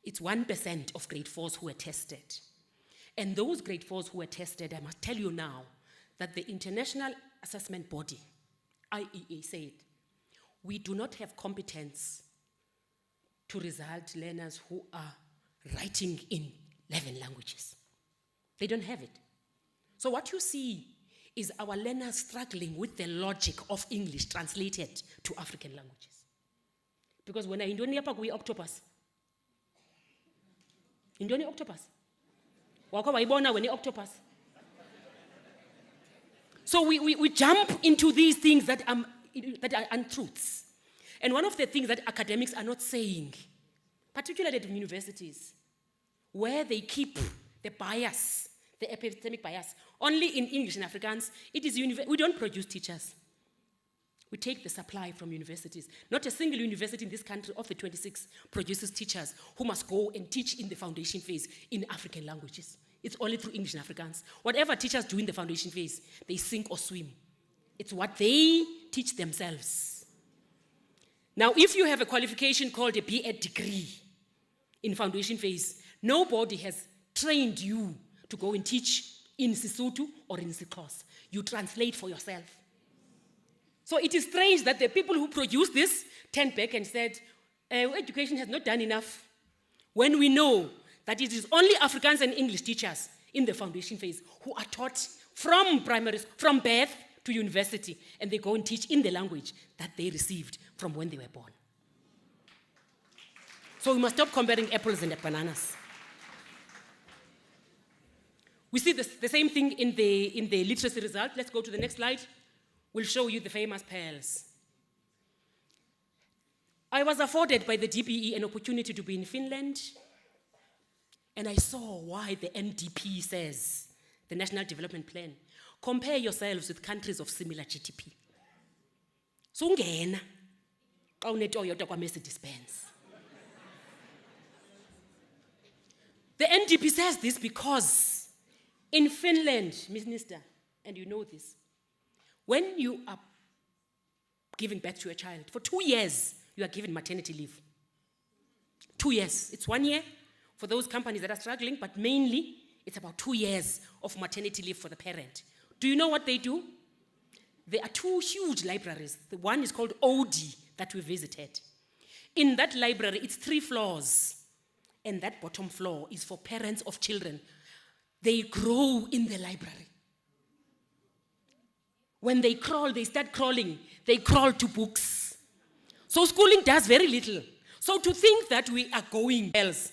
It's 1% of grade 4s who were tested. And those grade 4s who were tested, I must tell you now, that the International Assessment Body, IEA, said, we do not have competence to result learners who are writing in 11 languages. They don't have it. So what you see is our learners struggling with the logic of English translated to African languages. Because when I Indonesia we octopus. Indonesia octopus. Wako waibona when octopus. So we jump into these things that are untruths. And one of the things that academics are not saying, particularly at universities, where they keep the bias, the epistemic bias, only in English and Afrikaans, we don't produce teachers. We take the supply from universities. Not a single university in this country of the 26 produces teachers who must go and teach in the foundation phase in African languages. It's only through English and Afrikaans. Whatever teachers do in the foundation phase, they sink or swim. It's what they teach themselves. Now, if you have a qualification called a BEd degree in foundation phase, nobody has trained you to go and teach in Sesotho or in Xhosa. You translate for yourself. So it is strange that the people who produced this turned back and said, education has not done enough, when we know that it is only Afrikaans and English teachers in the foundation phase who are taught from birth to university, and they go and teach in the language that they received from when they were born. So we must stop comparing apples and bananas. We see the same thing in the literacy result. Let's go to the next slide. We'll show you the famous pearls. I was afforded by the DBE an opportunity to be in Finland, and I saw why the NDP says, the National Development Plan, compare yourselves with countries of similar GDP. So ungena, xa uneToyota kwa-Mercedes-Benz. The NDP says this because in Finland, Minister, and you know this, when you are giving birth to a child, for 2 years, you are given maternity leave. 2 years. It's 1 year for those companies that are struggling, but mainly it's about 2 years of maternity leave for the parent. Do you know what they do? There are 2 huge libraries. The one is called OD that we visited. In that library, it's 3 floors. And that bottom floor is for parents of children. They grow in the library. When they crawl, they start crawling. They crawl to books. So schooling does very little. So to think that we are going else,